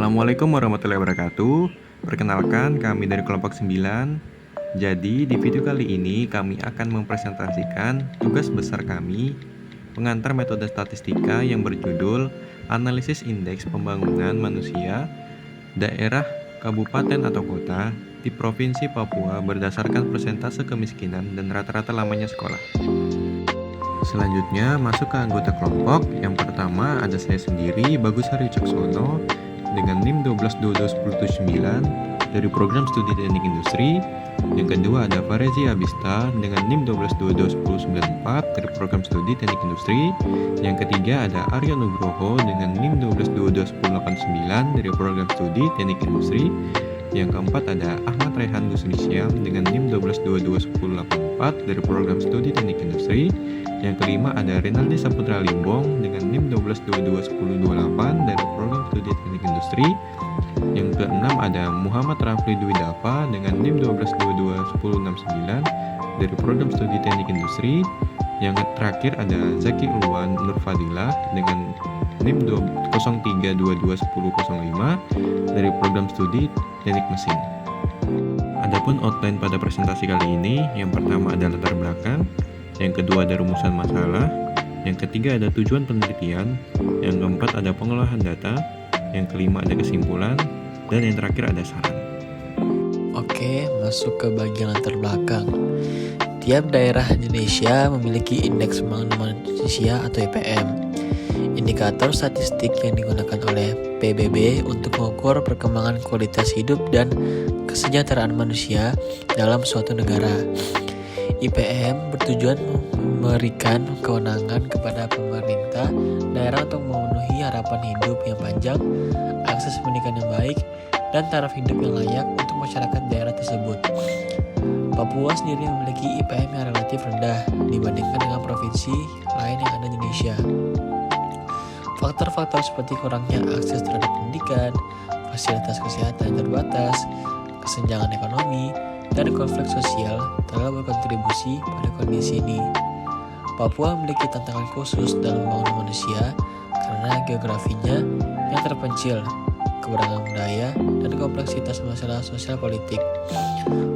Assalamualaikum warahmatullahi wabarakatuh. Perkenalkan, kami dari kelompok 9. Jadi, di video kali ini kami akan mempresentasikan tugas besar kami pengantar metode statistika yang berjudul Analisis Indeks Pembangunan Manusia Daerah, Kabupaten atau Kota di Provinsi Papua berdasarkan persentase kemiskinan dan rata-rata lamanya sekolah. Selanjutnya masuk ke anggota kelompok. Yang pertama ada saya sendiri, Bagus Hari Caksono, dengan NIM 12221079 dari Program Studi Teknik Industri. Yang kedua ada Farezi Abista dengan NIM 12221094 dari Program Studi Teknik Industri. Yang ketiga ada Aryo Nugroho dengan NIM 12221089 dari Program Studi Teknik Industri. Yang keempat ada Ahmad Rehan Gusnisyam dengan NIM 12221084 dari Program Studi Teknik Industri. Yang kelima ada Renaldi Saputra Limbong dengan NIM 12221028 dari Program Studi Teknik Industri. Yang keenam ada Muhammad Rafli Dwi Dava dengan NIM 12221069 dari Program Studi Teknik Industri. Yang terakhir ada Zaki Ulwan Nurfadilah dengan NIM 03221005 dari Program Studi Teknik Mesin. Adapun outline pada presentasi kali ini, yang pertama ada latar belakang, yang kedua ada rumusan masalah, yang ketiga ada tujuan penelitian, yang keempat ada pengolahan data, yang kelima ada kesimpulan, dan yang terakhir ada saran. Oke, masuk ke bagian latar belakang. Tiap daerah Indonesia memiliki Indeks Pembangunan Manusia atau IPM, indikator statistik yang digunakan oleh PBB untuk mengukur perkembangan kualitas hidup dan kesejahteraan manusia dalam suatu negara. IPM bertujuan memberikan kewenangan kepada pemerintah daerah untuk memenuhi harapan hidup yang panjang, akses pendidikan yang baik, dan taraf hidup yang layak untuk masyarakat daerah tersebut. Papua sendiri memiliki IPM yang relatif rendah dibandingkan dengan provinsi lain yang ada di Indonesia. Faktor-faktor seperti kurangnya akses terhadap pendidikan, fasilitas kesehatan yang terbatas, kesenjangan ekonomi, dan konflik sosial telah berkontribusi pada kondisi ini. Papua memiliki tantangan khusus dalam pembangunan manusia karena geografinya yang terpencil, keberagaman budaya, dan kompleksitas masalah sosial politik.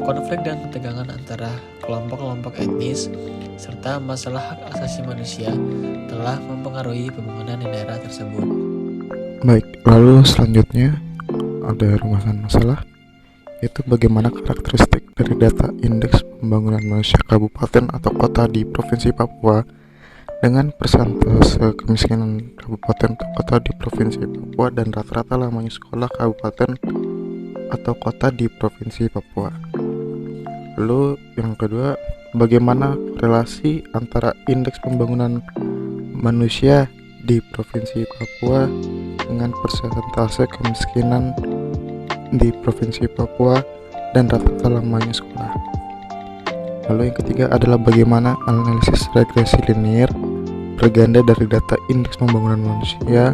Konflik dan ketegangan antara kelompok-kelompok etnis serta masalah hak asasi manusia telah mempengaruhi pembangunan di daerah tersebut. Baik, lalu selanjutnya ada rumusan masalah, yaitu bagaimana karakteristik dari data Indeks Pembangunan Manusia Kabupaten atau Kota di Provinsi Papua dengan persentase kemiskinan kabupaten atau kota di Provinsi Papua dan rata-rata lamanya sekolah kabupaten atau kota di Provinsi Papua. Lalu yang kedua, bagaimana relasi antara Indeks Pembangunan Manusia di Provinsi Papua dengan persentase kemiskinan di Provinsi Papua dan rata-rata lamanya sekolah. Lalu yang ketiga adalah bagaimana analisis regresi linear berganda dari data Indeks Pembangunan Manusia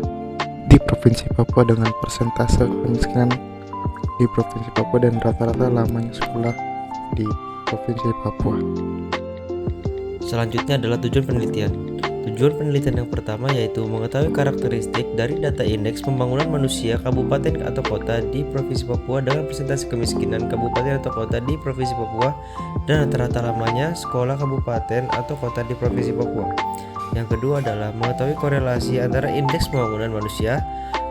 di Provinsi Papua dengan persentase kemiskinan di Provinsi Papua dan rata-rata lamanya sekolah di Provinsi Papua. Selanjutnya adalah tujuan penelitian. Tujuan penelitian yang pertama yaitu mengetahui karakteristik dari data Indeks Pembangunan Manusia Kabupaten atau Kota di Provinsi Papua dengan persentase kemiskinan kabupaten atau kota di Provinsi Papua dan rata-rata lamanya sekolah kabupaten atau kota di Provinsi Papua. Yang kedua adalah mengetahui korelasi antara Indeks Pembangunan Manusia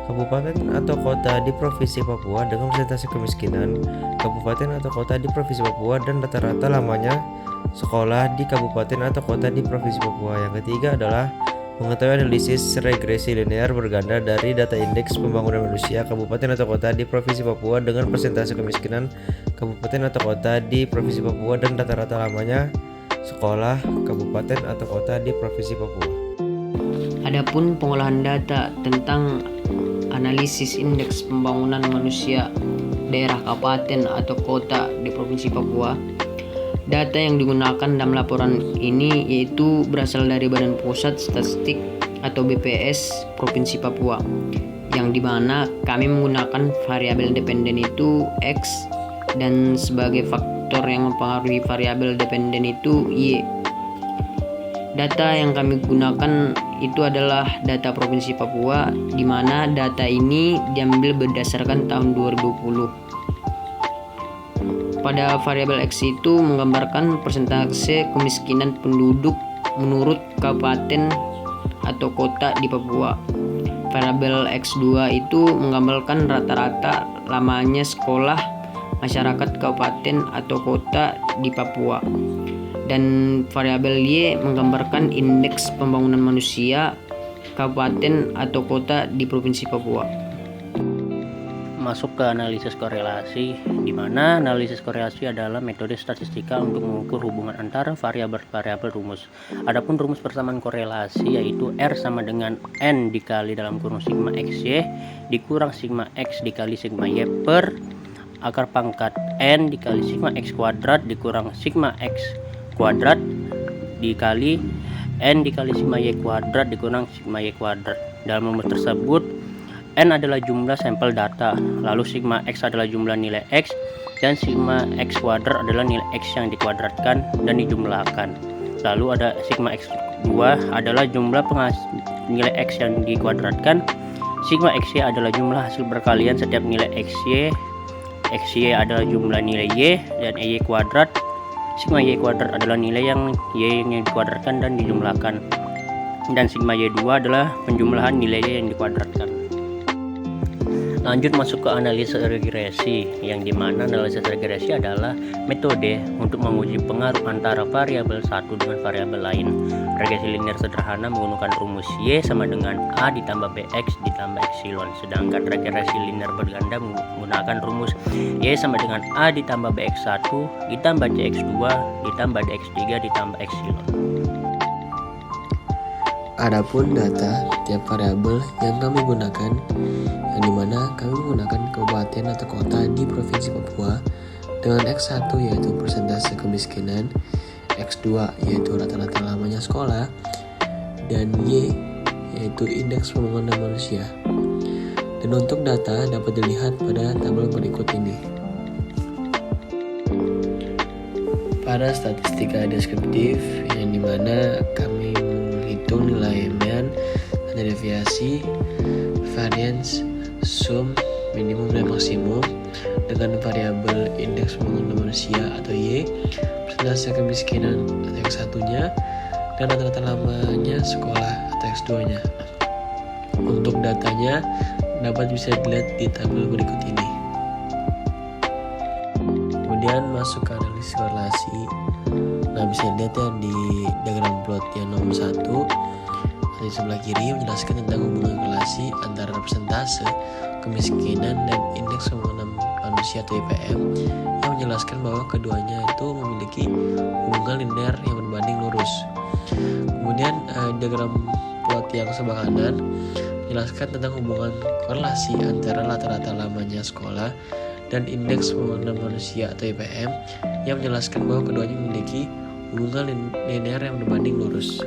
Kabupaten atau Kota di Provinsi Papua dengan persentase kemiskinan kabupaten atau kota di Provinsi Papua dan rata-rata lamanya sekolah di kabupaten atau kota di Provinsi Papua. Yang ketiga adalah mengetahui analisis regresi linear berganda dari data Indeks Pembangunan Manusia Kabupaten atau Kota di Provinsi Papua dengan persentase kemiskinan kabupaten atau kota di Provinsi Papua dan rata-rata lamanya sekolah kabupaten atau kota di Provinsi Papua. Adapun pengolahan data tentang analisis Indeks Pembangunan Manusia daerah kabupaten atau kota di Provinsi Papua. Data yang digunakan dalam laporan ini yaitu berasal dari Badan Pusat Statistik atau BPS Provinsi Papua, yang dimana kami menggunakan variabel dependen itu X dan sebagai faktor yang mempengaruhi variabel dependen itu Y. Data yang kami gunakan itu adalah data Provinsi Papua, di mana data ini diambil berdasarkan tahun 2020. Pada variabel X itu menggambarkan persentase kemiskinan penduduk menurut kabupaten atau kota di Papua. Variabel X2 itu menggambarkan rata-rata lamanya sekolah masyarakat kabupaten atau kota di Papua. Dan variabel Y menggambarkan indeks pembangunan manusia kabupaten atau kota di Provinsi Papua. Masuk ke analisis korelasi, di mana analisis korelasi adalah metode statistika untuk mengukur hubungan antara variabel-variabel rumus. Adapun rumus persamaan korelasi yaitu R sama dengan N dikali dalam kurung sigma XY dikurang sigma X dikali sigma Y per akar pangkat N dikali sigma X kuadrat dikurang sigma X kuadrat dikali N dikali sigma Y kuadrat dikurang sigma Y kuadrat. Dalam rumus tersebut N adalah jumlah sampel data, lalu sigma X adalah jumlah nilai X, dan sigma X kuadrat adalah nilai X yang dikuadratkan dan dijumlahkan. Lalu ada sigma X2 adalah jumlah nilai X yang dikuadratkan, sigma XY adalah jumlah hasil perkalian setiap nilai XY adalah jumlah nilai Y, dan Y kuadrat, sigma Y kuadrat adalah nilai yang Y yang dikuadratkan dan dijumlahkan, dan sigma Y2 adalah penjumlahan nilai Y yang dikuadratkan. Lanjut masuk ke analisis regresi, yang dimana analisis regresi adalah metode untuk menguji pengaruh antara variabel satu dengan variabel lain. Regresi linear sederhana menggunakan rumus Y sama dengan A ditambah BX ditambah epsilon. Sedangkan regresi linear berganda menggunakan rumus Y sama dengan A ditambah BX1 ditambah CX2 ditambah DX3 ditambah epsilon. Adapun data tiap variabel yang kami gunakan, yang dimana kami menggunakan kabupaten atau kota di Provinsi Papua dengan X1 yaitu persentase kemiskinan, X2 yaitu rata-rata lamanya sekolah, dan Y yaitu indeks pembangunan manusia. Dan untuk data dapat dilihat pada tabel berikut ini. Pada statistika deskriptif, yang dimana kami menghitung nilai mean, standar deviasi, variance, sum, minimum dan maksimum dengan variabel indeks pembangunan manusia atau Y, persentase kemiskinan atau X1-nya, dan rata-rata lamanya sekolah atau X2-nya. Untuk datanya dapat bisa dilihat di tabel berikut ini. Kemudian masuk ke analisis korelasi. Nah, bisa dilihat ya di diagram plot yang nomor 1 di sebelah kiri menjelaskan tentang hubungan korelasi antara persentase kemiskinan dan indeks pembangunan manusia atau IPM, yang menjelaskan bahwa keduanya itu memiliki hubungan linear yang berbanding lurus. Kemudian diagram plot yang sebelah kanan menjelaskan tentang hubungan korelasi antara rata-rata lamanya sekolah dan indeks pembangunan manusia atau IPM, yang menjelaskan bahwa keduanya memiliki hubungan linear yang berbanding lurus.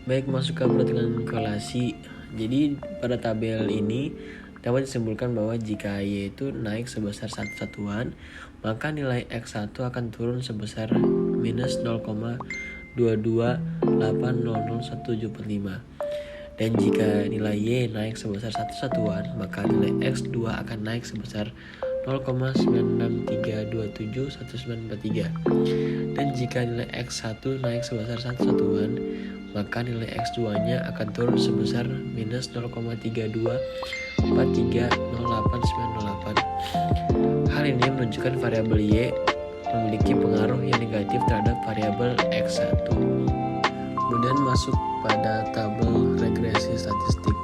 Baik, masuk ke plot dengan korelasi. Jadi pada tabel ini dapat disimpulkan bahwa jika Y itu naik sebesar 1 satuan, maka nilai X1 akan turun sebesar minus 0,22800175. Dan jika nilai Y naik sebesar 1 satuan, maka nilai X2 akan naik sebesar 0,96327143. Dan jika nilai X1 naik sebesar 1 satuan, maka nilai X2-nya akan turun sebesar minus 0,32430808. Hal ini menunjukkan variabel Y memiliki pengaruh yang negatif terhadap variabel X1. Kemudian masuk pada tabel regresi statistik.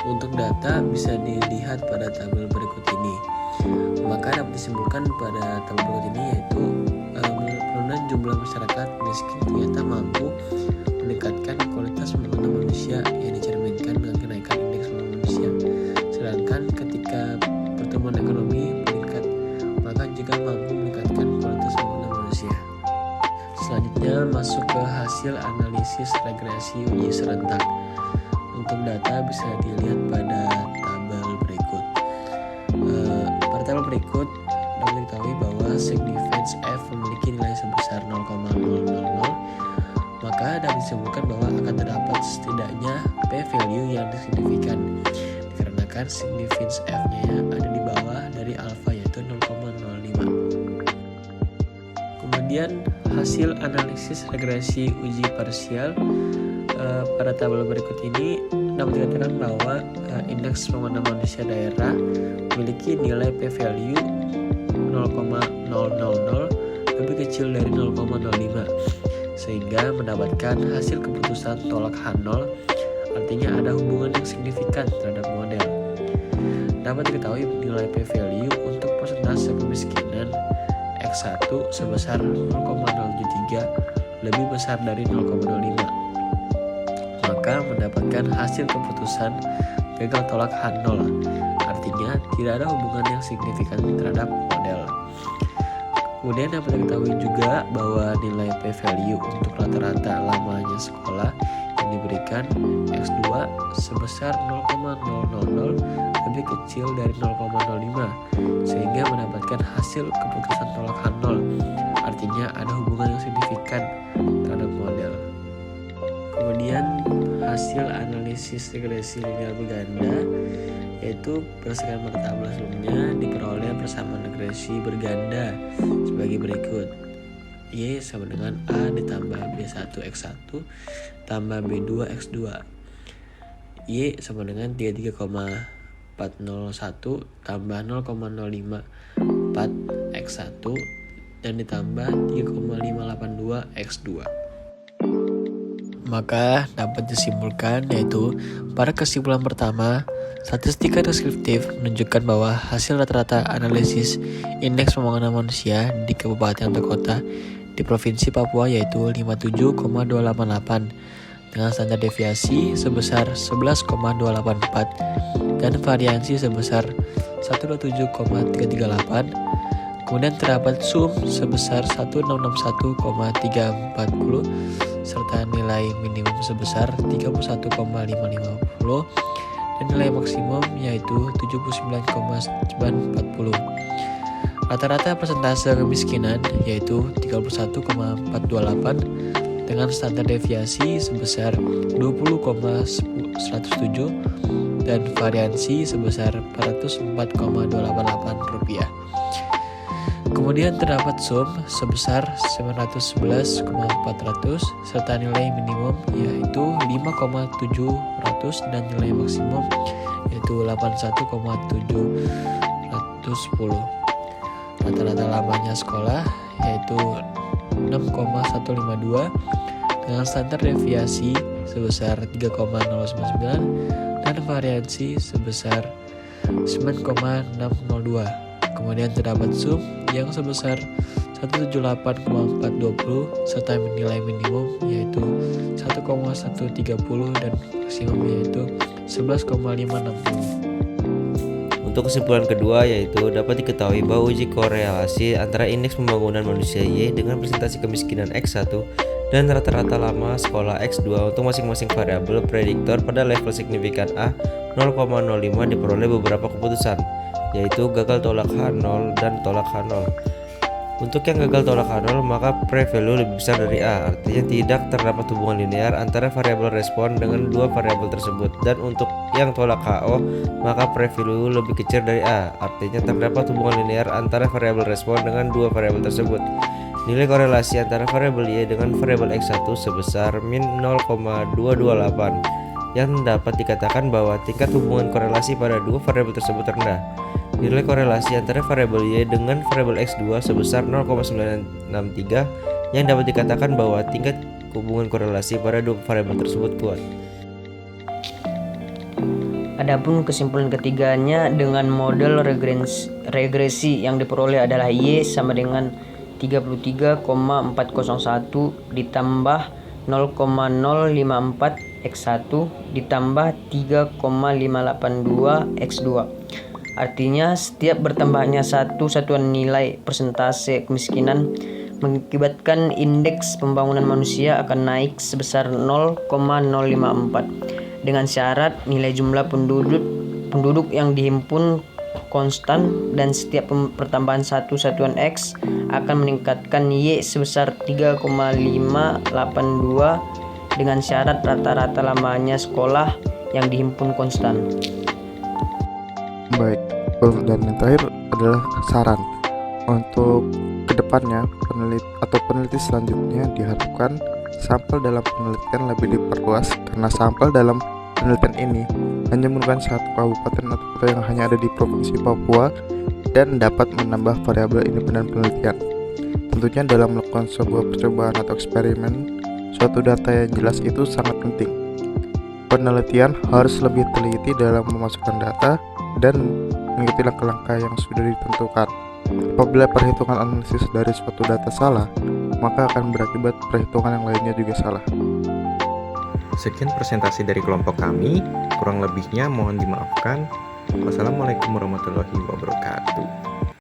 Untuk data bisa dilihat pada tabel berikut ini. Maka dapat disimpulkan pada tabel berikut ini yaitu penurunan jumlah masyarakat miskin ternyata mampu meningkatkan kualitas pembangunan manusia yang dicerminkan dengan kenaikan indeks pembangunan manusia. Sedangkan ketika pertumbuhan ekonomi meningkat, maka juga mampu meningkatkan kualitas pembangunan manusia. Selanjutnya masuk ke hasil analisis regresi uji serentak. Untuk data bisa dilihat pada tabel berikut. Pada tabel berikut dapat diketahui bahwa significance F memiliki nilai sebesar 0,000, Maka dapat disimpulkan bahwa akan terdapat setidaknya p-value yang signifikan dikarenakan significance f-nya ada di bawah dari alfa yaitu 0,05. Kemudian hasil analisis regresi uji parsial pada tabel berikut ini dapat dikatakan bahwa indeks pembangunan manusia daerah memiliki nilai p-value 0,000 lebih kecil dari 0,05 sehingga mendapatkan hasil keputusan tolak H0, artinya ada hubungan yang signifikan terhadap model. Dapat diketahui nilai p-value untuk persentase kemiskinan X1 sebesar 0,073 lebih besar dari 0,05, maka mendapatkan hasil keputusan gagal tolak H0, artinya tidak ada hubungan yang signifikan terhadap model. Kemudian dapat diketahui juga bahwa nilai p-value untuk rata-rata lamanya sekolah yang diberikan X2 sebesar 0,000 lebih kecil dari 0,05 sehingga mendapatkan hasil keputusan tolak H0, artinya ada hubungan yang signifikan terhadap model. Kemudian hasil analisis regresi linear berganda yaitu berdasarkan pada tabel sebelumnya diperoleh persamaan regresi berganda sebagai berikut. Y sama dengan A ditambah B1 X1 tambah B2 X2. Y sama dengan 33,401 tambah 0,054 X1 dan ditambah 3,582 X2. Maka dapat disimpulkan yaitu pada kesimpulan pertama, statistika deskriptif menunjukkan bahwa hasil rata-rata analisis indeks pembangunan manusia di kabupaten atau kota di Provinsi Papua yaitu 57,288 dengan standar deviasi sebesar 11,284 dan variansi sebesar 127,338. Kemudian terdapat sum sebesar 1661,340 serta nilai minimum sebesar 31,550 dan nilai maksimum yaitu 79,940. Rata-rata persentase kemiskinan yaitu 31,428 dengan standar deviasi sebesar 20,107 dan variansi sebesar 404,288 rupiah. Kemudian terdapat sum sebesar 911,400 serta nilai minimum yaitu 5,700 dan nilai maksimum yaitu 81,710. Rata-rata lamanya sekolah yaitu 6,152 dengan standar deviasi sebesar 3,099 dan variansi sebesar 9,602. Kemudian terdapat sum yang sebesar 178,420 serta nilai minimum yaitu 1,130 dan maksimum yaitu 11,560. Untuk kesimpulan kedua yaitu dapat diketahui bahwa uji korelasi antara indeks pembangunan manusia Y dengan presentasi kemiskinan X1 dan rata-rata lama sekolah X2 untuk masing-masing variabel prediktor pada level signifikan A 0,05 diperoleh beberapa keputusan, yaitu gagal tolak H0 dan tolak H0. Untuk yang gagal tolak H0 maka pre-value lebih besar dari A, artinya tidak terdapat hubungan linear antara variabel respon dengan dua variabel tersebut. Dan untuk yang tolak HO maka pre-value lebih kecil dari A, artinya terdapat hubungan linear antara variabel respon dengan dua variabel tersebut. Nilai korelasi antara variabel Y dengan variabel X1 sebesar min 0,228 yang dapat dikatakan bahwa tingkat hubungan korelasi pada dua variabel tersebut rendah. Nilai korelasi antara variabel Y dengan variabel X2 sebesar 0,963 yang dapat dikatakan bahwa tingkat hubungan korelasi pada dua variabel tersebut kuat. Adapun kesimpulan ketiganya dengan model regresi yang diperoleh adalah Y sama dengan 33,401 ditambah 0,054 X1 ditambah 3,582 X2. Artinya setiap bertambahnya satu satuan nilai persentase kemiskinan mengakibatkan indeks pembangunan manusia akan naik sebesar 0,054 dengan syarat nilai jumlah penduduk yang dihimpun konstan dan setiap pertambahan satu satuan X akan meningkatkan Y sebesar 3,582 dengan syarat rata-rata lamanya sekolah yang dihimpun konstan. Baik, dan yang terakhir adalah saran untuk kedepannya. Peneliti selanjutnya diharapkan sampel dalam penelitian lebih diperluas, karena sampel dalam penelitian ini hanya menggunakan satu kabupaten atau kota yang hanya ada di Provinsi Papua dan dapat menambah variabel independen penelitian. Tentunya dalam melakukan sebuah percobaan atau eksperimen, suatu data yang jelas itu sangat penting. Penelitian harus lebih teliti dalam memasukkan data dan mengikuti langkah-langkah yang sudah ditentukan. Apabila perhitungan analisis dari suatu data salah, maka akan berakibat perhitungan yang lainnya juga salah. Sekian presentasi dari kelompok kami, kurang lebihnya mohon dimaafkan. Wassalamualaikum warahmatullahi wabarakatuh.